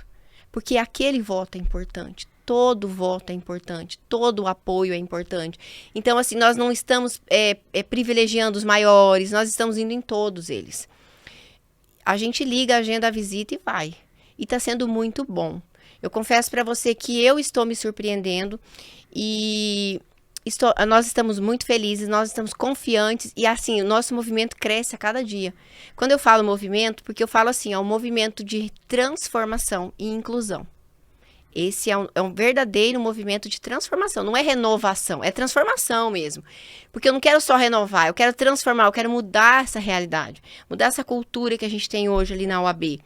B: porque aquele voto é importante. Todo voto é importante, todo apoio é importante. Então, assim, nós não estamos privilegiando os maiores, nós estamos indo em todos eles. A gente liga, agenda a visita e vai. E está sendo muito bom. Eu confesso para você que eu estou me surpreendendo e nós estamos muito felizes, nós estamos confiantes e, assim, o nosso movimento cresce a cada dia. Quando eu falo movimento, porque eu falo assim, é um movimento de transformação e inclusão. Esse é um verdadeiro movimento de transformação, não é renovação, é transformação mesmo. Porque eu não quero só renovar, eu quero transformar, eu quero mudar essa realidade, mudar essa cultura que a gente tem hoje ali na OAB,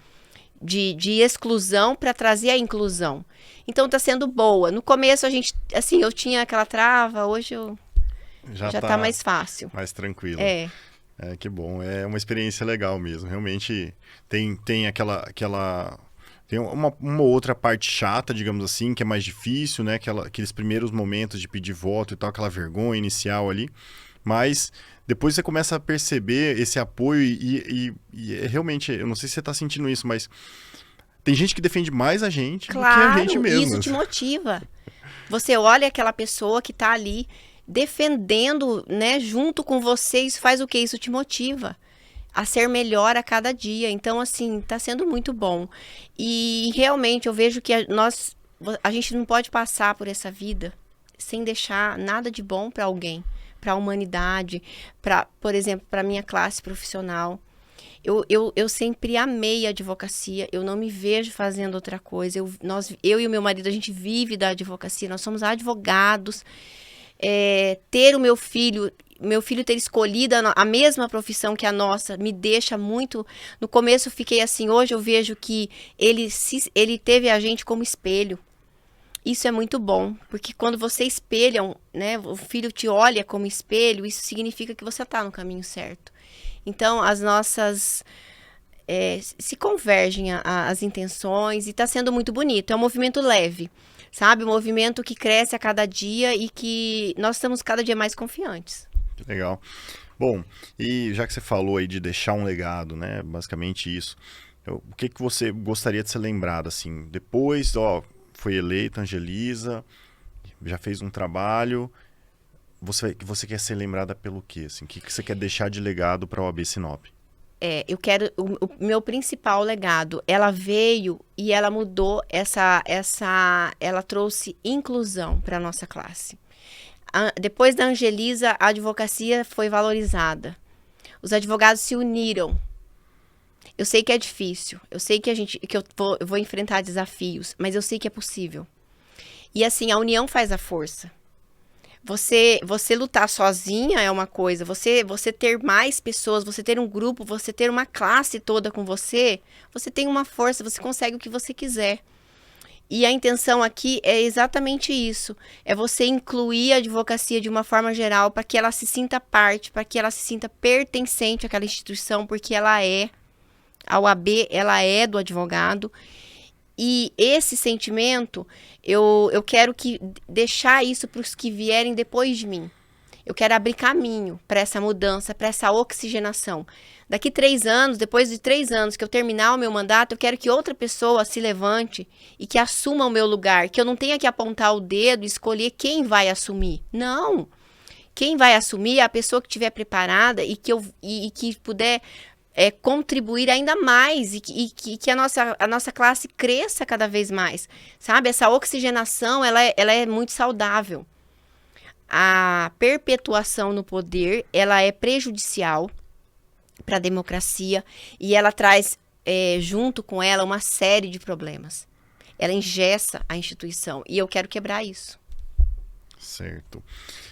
B: de exclusão para trazer a inclusão. Então está sendo boa. No começo a gente, assim, eu tinha aquela trava, hoje já tá mais fácil.
A: Mais tranquilo. É, que bom, é uma experiência legal mesmo, realmente tem aquela tem uma outra parte chata, digamos assim, que é mais difícil, né? Aqueles primeiros momentos de pedir voto e tal, aquela vergonha inicial ali. Mas depois você começa a perceber esse apoio e realmente, eu não sei se você está sentindo isso, mas tem gente que defende mais a gente do que a gente mesmo.
B: Isso te motiva. Você olha aquela pessoa que está ali defendendo, né, junto com você, isso faz o quê? Isso te motiva a ser melhor a cada dia. Então, assim, está sendo muito bom. E realmente eu vejo que a gente não pode passar por essa vida sem deixar nada de bom para alguém, para a humanidade, por exemplo, para a minha classe profissional. Eu sempre amei a advocacia, eu não me vejo fazendo outra coisa. Eu e o meu marido, a gente vive da advocacia, nós somos advogados. Ter o meu filho ter escolhido a mesma profissão que a nossa me deixa muito... No começo eu fiquei assim, hoje eu vejo que ele teve a gente como espelho. Isso é muito bom, porque quando você espelha, né, o filho te olha como espelho, isso significa que você está no caminho certo. Então, as nossas... se convergem as intenções e está sendo muito bonito. É um movimento leve, sabe? Um movimento que cresce a cada dia e que nós estamos cada dia mais confiantes.
A: Legal. Bom, e já que você falou aí de deixar um legado, né? Basicamente isso. O que que você gostaria de ser lembrado, assim, depois, ó, foi eleita, Angelisa, já fez um trabalho, você quer ser lembrada pelo quê, assim? O que que você quer deixar de legado para a OAB Sinop?
B: Eu quero o meu principal legado. Ela veio e ela mudou ela trouxe inclusão para nossa classe. Depois da Angelisa, a advocacia foi valorizada. Os advogados se uniram. Eu sei que é difícil, eu sei que eu vou enfrentar desafios, mas eu sei que é possível. E assim, a união faz a força. Você lutar sozinha é uma coisa, você ter mais pessoas, você ter um grupo, você ter uma classe toda com você, você tem uma força, você consegue o que você quiser. E a intenção aqui é exatamente isso, é você incluir a advocacia de uma forma geral para que ela se sinta parte, para que ela se sinta pertencente àquela instituição, porque a OAB, ela é do advogado. E esse sentimento, eu quero deixar isso para os que vierem depois de mim. Eu quero abrir caminho para essa mudança, para essa oxigenação. Daqui 3 anos, depois de 3 anos que eu terminar o meu mandato, eu quero que outra pessoa se levante e que assuma o meu lugar. Que eu não tenha que apontar o dedo e escolher quem vai assumir. Não! Quem vai assumir é a pessoa que estiver preparada e que puder contribuir ainda mais e que a nossa classe cresça cada vez mais, sabe? Essa oxigenação, ela é muito saudável. A perpetuação no poder, ela é prejudicial para a democracia e ela traz junto com ela uma série de problemas. Ela engessa a instituição e eu quero quebrar isso.
A: Certo.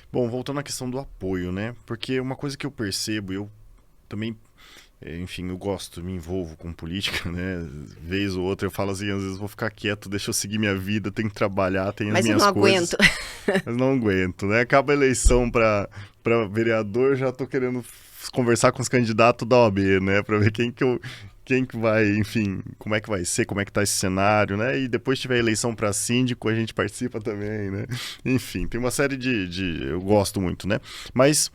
A: Bom, voltando à questão do apoio, né? Porque uma coisa que eu percebo, eu também... Enfim, eu gosto, me envolvo com política, né? Vez ou outra eu falo assim, às vezes vou ficar quieto, deixa eu seguir minha vida, tenho que trabalhar, tenho as minhas coisas.
B: Mas eu não aguento.
A: Mas não aguento, né? Acaba a eleição para vereador, já tô querendo conversar com os candidatos da OAB, né? Para ver quem que vai, enfim, como é que vai ser, como é que tá esse cenário, né? E depois tiver eleição para síndico, a gente participa também, né? Enfim, tem uma série eu gosto muito, né? Mas...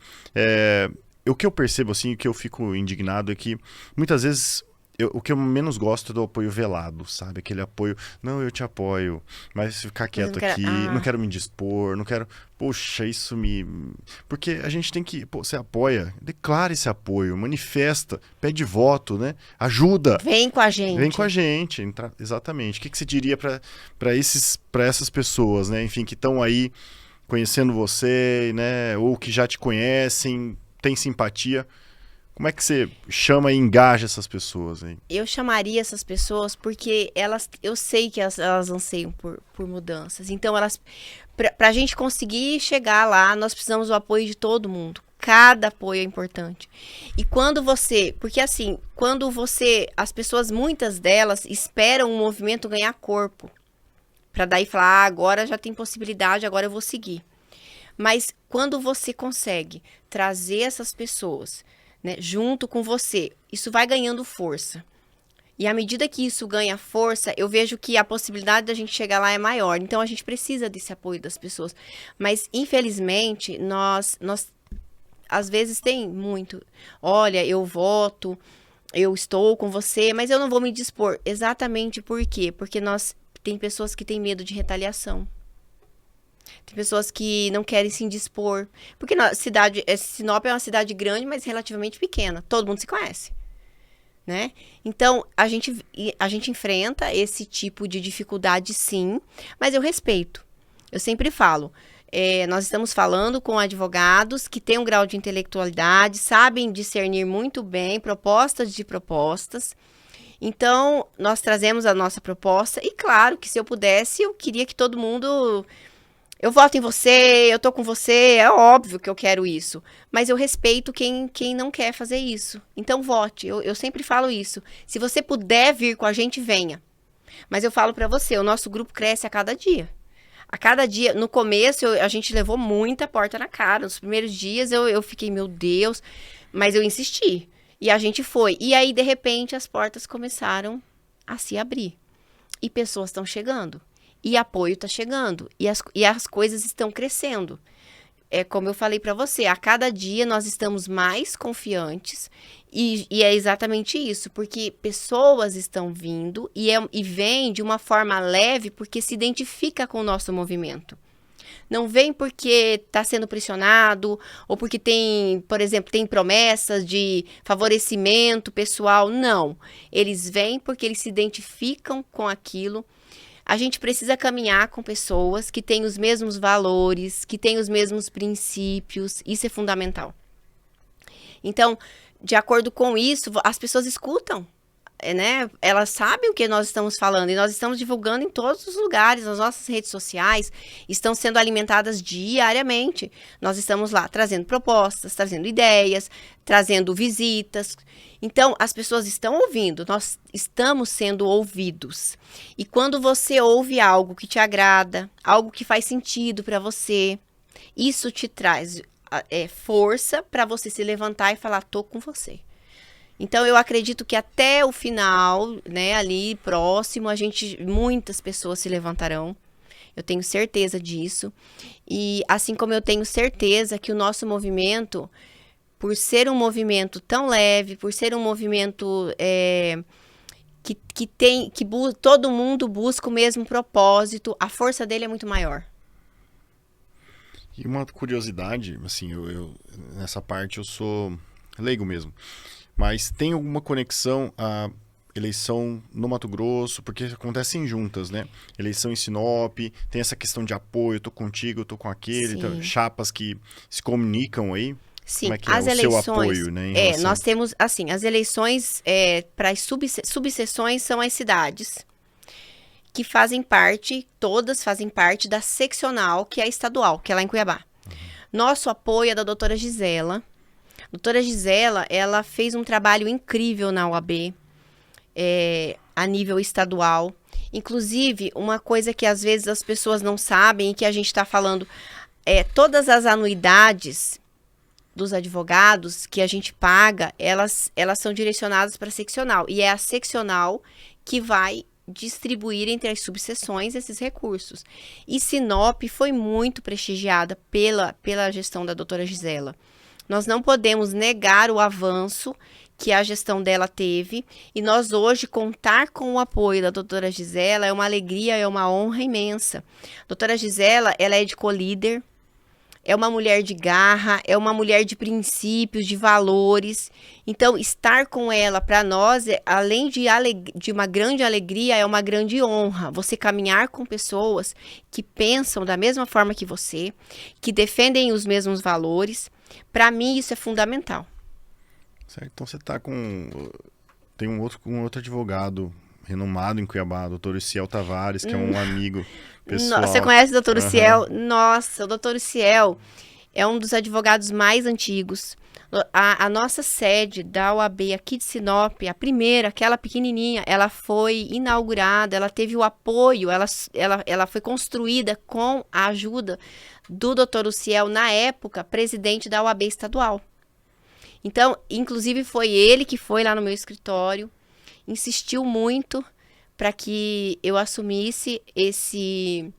A: o que eu percebo, assim, o que eu fico indignado é que muitas vezes o que eu menos gosto é do apoio velado, sabe? Aquele apoio, não, eu te apoio, mas ficar quieto aqui, não quero me indispor, não quero... Poxa, isso me... Porque a gente tem que... Pô, você apoia, declare esse apoio, manifesta, pede voto, né? Ajuda.
B: Vem com a gente.
A: Vem com a gente, exatamente. O que você diria para essas pessoas, né? Enfim, que estão aí conhecendo você, né? Ou que já te conhecem, tem simpatia. Como é que você chama e engaja essas pessoas aí?
B: Eu chamaria essas pessoas porque eu sei que elas anseiam por mudanças. Então, pra gente conseguir chegar lá, nós precisamos do apoio de todo mundo. Cada apoio é importante. E porque assim, as pessoas, muitas delas, esperam um movimento ganhar corpo. Pra daí falar, agora já tem possibilidade, agora eu vou seguir. Mas quando você consegue trazer essas pessoas, né, junto com você, isso vai ganhando força. E à medida que isso ganha força, eu vejo que a possibilidade da gente chegar lá é maior. Então a gente precisa desse apoio das pessoas. Mas infelizmente, nós às vezes tem muito. Olha, eu voto, eu estou com você, mas eu não vou me dispor. Exatamente por quê? Porque tem pessoas que têm medo de retaliação. Tem pessoas que não querem se indispor. Porque Sinop é uma cidade grande, mas relativamente pequena. Todo mundo se conhece, né? Então, a gente enfrenta esse tipo de dificuldade, sim. Mas eu respeito. Eu sempre falo. Nós estamos falando com advogados que têm um grau de intelectualidade, sabem discernir muito bem propostas de propostas. Então, nós trazemos a nossa proposta. E claro que se eu pudesse, eu queria que todo mundo... Eu voto em você, eu tô com você, é óbvio que eu quero isso. Mas eu respeito quem não quer fazer isso. Então vote, eu sempre falo isso. Se você puder vir com a gente, venha. Mas eu falo pra você, o nosso grupo cresce a cada dia. A cada dia, no começo, a gente levou muita porta na cara. Nos primeiros dias eu fiquei, meu Deus, mas eu insisti. E a gente foi. E aí, de repente, as portas começaram a se abrir. E pessoas estão chegando. E apoio está chegando. E as coisas estão crescendo. Como eu falei para você, a cada dia nós estamos mais confiantes E é exatamente isso, porque pessoas estão vindo e vêm de uma forma leve porque se identifica com o nosso movimento. Não vem porque está sendo pressionado ou porque tem, por exemplo, tem promessas de favorecimento pessoal. Não. Eles vêm porque eles se identificam com aquilo. A gente precisa caminhar com pessoas que têm os mesmos valores, que têm os mesmos princípios. Isso é fundamental. Então, de acordo com isso, as pessoas escutam. Né? Elas sabem o que nós estamos falando e nós estamos divulgando em todos os lugares, nas nossas redes sociais, estão sendo alimentadas diariamente. Nós estamos lá trazendo propostas, trazendo ideias, trazendo visitas. Então, as pessoas estão ouvindo, nós estamos sendo ouvidos. E quando você ouve algo que te agrada, algo que faz sentido para você, isso te traz força para você se levantar e falar, tô com você. Então, eu acredito que até o final, né, ali próximo, muitas pessoas se levantarão. Eu tenho certeza disso. E assim como eu tenho certeza que o nosso movimento, por ser um movimento tão leve, por ser um movimento todo mundo busca o mesmo propósito, a força dele é muito maior.
A: E uma curiosidade, assim, nessa parte eu sou leigo mesmo. Mas tem alguma conexão a eleição no Mato Grosso? Porque acontecem juntas, né? Eleição em Sinop, tem essa questão de apoio, eu tô contigo, eu tô com aquele, então, chapas que se comunicam aí.
B: Sim,
A: como é que é o seu apoio, né?
B: Nós temos, assim, as eleições para as subseções são as cidades que fazem parte, todas fazem parte da seccional, que é a estadual, que é lá em Cuiabá. Nosso apoio é da doutora Gisela. Doutora Gisela, ela fez um trabalho incrível na OAB, a nível estadual. Inclusive, uma coisa que às vezes as pessoas não sabem e que a gente está falando, todas as anuidades dos advogados que a gente paga, elas são direcionadas para a seccional. E é a seccional que vai distribuir entre as subseções esses recursos. E Sinop foi muito prestigiada pela gestão da doutora Gisela. Nós não podemos negar o avanço que a gestão dela teve, e nós hoje contar com o apoio da doutora Gisela é uma alegria, é uma honra imensa. Doutora Gisela, ela é de colíder, é uma mulher de garra, é uma mulher de princípios, de valores. Então, estar com ela, para nós, além de uma grande alegria, é uma grande honra. Você caminhar com pessoas que pensam da mesma forma que você, que defendem os mesmos valores. Para mim, isso é fundamental.
A: Certo. Então, você está tem um outro advogado renomado em Cuiabá, doutor Ciel Tavares, que é um amigo pessoal.
B: Você conhece o doutor Ciel? Nossa, o doutor Ciel é um dos advogados mais antigos. A nossa sede da OAB aqui de Sinop, a primeira, aquela pequenininha, ela foi inaugurada, ela teve o apoio, ela foi construída com a ajuda do doutor Ciel, na época, presidente da OAB estadual. Então, inclusive, foi ele que foi lá no meu escritório, insistiu muito para que eu assumisse esse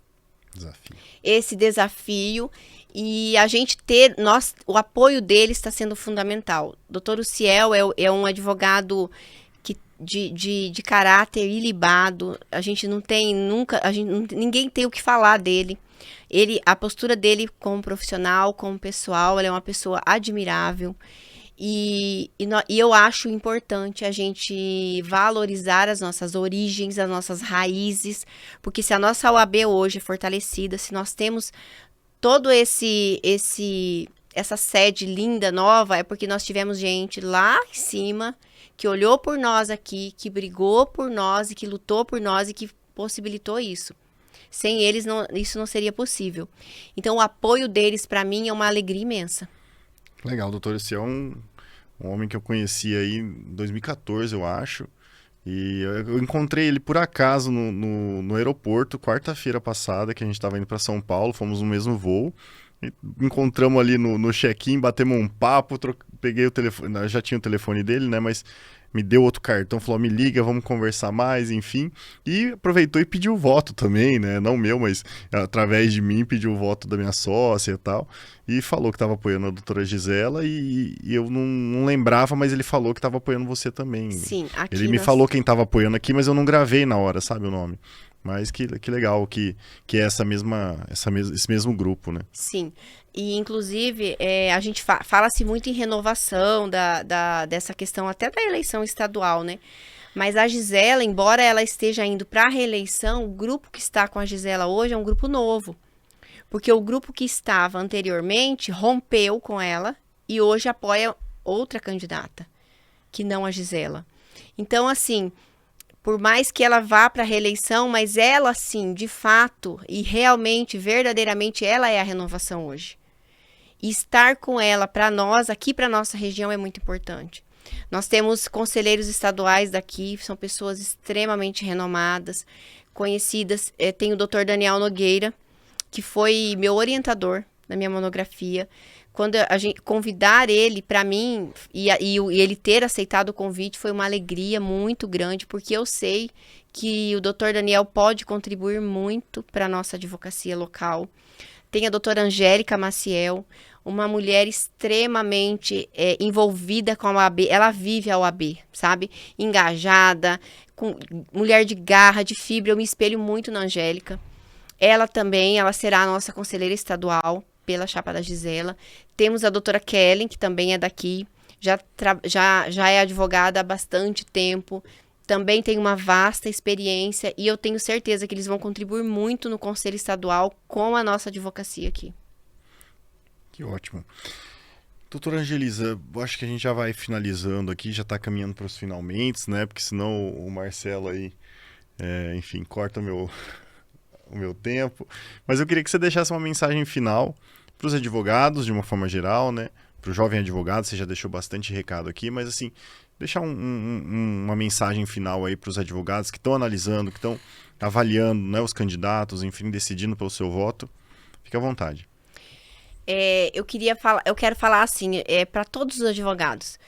B: desafio e a gente o apoio dele está sendo fundamental. Doutor Ciel é um advogado de caráter ilibado, a gente não tem nunca, ninguém tem o que falar dele. A postura dele como profissional, como pessoal, ele é uma pessoa admirável. E eu acho importante a gente valorizar as nossas origens, as nossas raízes, porque se a nossa OAB hoje é fortalecida, se nós temos todo essa sede linda, nova, é porque nós tivemos gente lá em cima que olhou por nós aqui, que brigou por nós e que lutou por nós e que possibilitou isso. Sem eles, isso não seria possível. Então, o apoio deles, para mim, é uma alegria imensa.
A: Legal, doutor. Esse é um homem que eu conheci aí em 2014, eu acho. E eu encontrei ele por acaso no aeroporto, quarta-feira passada, que a gente estava indo para São Paulo, fomos no mesmo voo. encontramos ali no check-in, batemos um papo, peguei o telefone, eu já tinha o telefone dele, né, mas me deu outro cartão, falou, me liga, vamos conversar mais, enfim. E aproveitou e pediu voto também, né? Não meu, mas através de mim pediu o voto da minha sócia e tal. E falou que estava apoiando a doutora Gisela e eu não lembrava, mas ele falou que estava apoiando você também.
B: Sim, aqui
A: Ele me falou quem estava apoiando aqui, mas eu não gravei na hora, sabe o nome? Mas que legal que é esse mesmo grupo, né?
B: Sim, e inclusive a gente fala-se muito em renovação dessa questão até da eleição estadual, né? Mas a Gisela, embora ela esteja indo para a reeleição, o grupo que está com a Gisela hoje é um grupo novo. Porque o grupo que estava anteriormente rompeu com ela e hoje apoia outra candidata, que não a Gisela. Então, assim, por mais que ela vá para a reeleição, mas ela, sim, de fato, e realmente, verdadeiramente, ela é a renovação hoje. E estar com ela, para nós, aqui para nossa região, é muito importante. Nós temos conselheiros estaduais daqui, são pessoas extremamente renomadas, conhecidas. Tem o Dr. Daniel Nogueira, que foi meu orientador na minha monografia. Quando a gente convidar ele para mim e ele ter aceitado o convite foi uma alegria muito grande, porque eu sei que o Dr. Daniel pode contribuir muito para a nossa advocacia local. Tem a doutora Angélica Maciel, uma mulher extremamente envolvida com a OAB. Ela vive a OAB, sabe? Engajada, mulher de garra, de fibra. Eu me espelho muito na Angélica. Ela também, ela será a nossa conselheira estadual pela chapa da Gisela. Temos a doutora Kellen, que também é daqui, já é advogada há bastante tempo, também tem uma vasta experiência e eu tenho certeza que eles vão contribuir muito no Conselho Estadual com a nossa advocacia aqui.
A: Que ótimo. Doutora Angelisa, eu acho que a gente já vai finalizando aqui, já está caminhando para os finalmente, né? Porque senão o Marcelo aí, enfim, corta o meu tempo. Mas eu queria que você deixasse uma mensagem final para os advogados, de uma forma geral, né? Para o jovem advogado, você já deixou bastante recado aqui, mas assim, deixar uma mensagem final aí para os advogados que estão analisando, que estão avaliando, né, os candidatos, enfim, decidindo pelo seu voto. Fique à vontade.
B: Eu quero falar assim, para todos os advogados.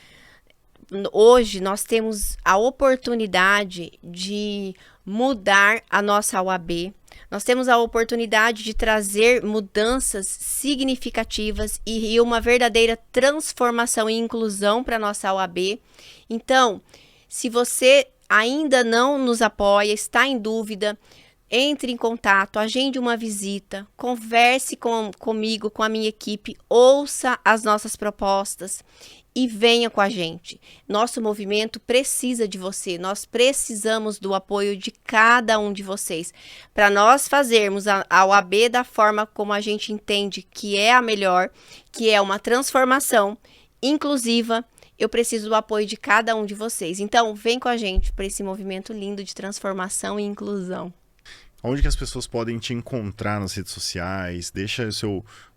B: Hoje nós temos a oportunidade de mudar a nossa OAB. Nós temos a oportunidade de trazer mudanças significativas e uma verdadeira transformação e inclusão para a nossa OAB. Então, se você ainda não nos apoia, está em dúvida, entre em contato, agende uma visita, converse comigo, com a minha equipe, ouça as nossas propostas e venha com a gente. Nosso movimento precisa de você, nós precisamos do apoio de cada um de vocês. Para nós fazermos a OAB da forma como a gente entende que é a melhor, que é uma transformação inclusiva, eu preciso do apoio de cada um de vocês. Então, vem com a gente para esse movimento lindo de transformação e inclusão.
A: Onde que as pessoas podem te encontrar nas redes sociais? Deixa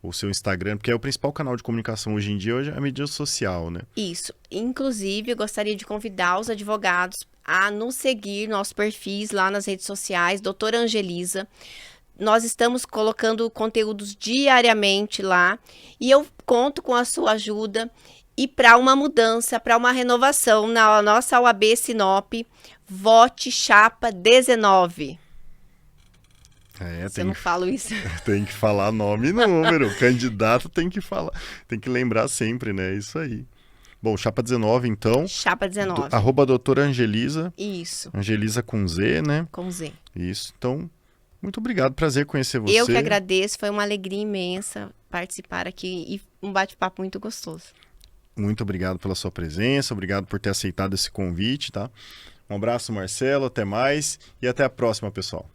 A: o seu Instagram, porque é o principal canal de comunicação hoje em dia, hoje é a mídia social, né?
B: Isso. Inclusive, eu gostaria de convidar os advogados a nos seguir, nossos perfis lá nas redes sociais, doutora Angelisa. Nós estamos colocando conteúdos diariamente lá e eu conto com a sua ajuda. E para uma mudança, para uma renovação na nossa OAB Sinop, vote chapa 19. Eu não falo isso.
A: Tem que falar nome e número. O candidato tem que falar, tem que lembrar sempre, né? Isso aí. Bom, chapa 19, então.
B: Chapa 19.
A: @ doutora Angelisa.
B: Isso.
A: Angelisa com Z, né?
B: Com Z.
A: Isso. Então, muito obrigado. Prazer conhecer você.
B: Eu que agradeço. Foi uma alegria imensa participar aqui e um bate-papo muito gostoso.
A: Muito obrigado pela sua presença. Obrigado por ter aceitado esse convite, tá? Um abraço, Marcelo. Até mais. E até a próxima, pessoal.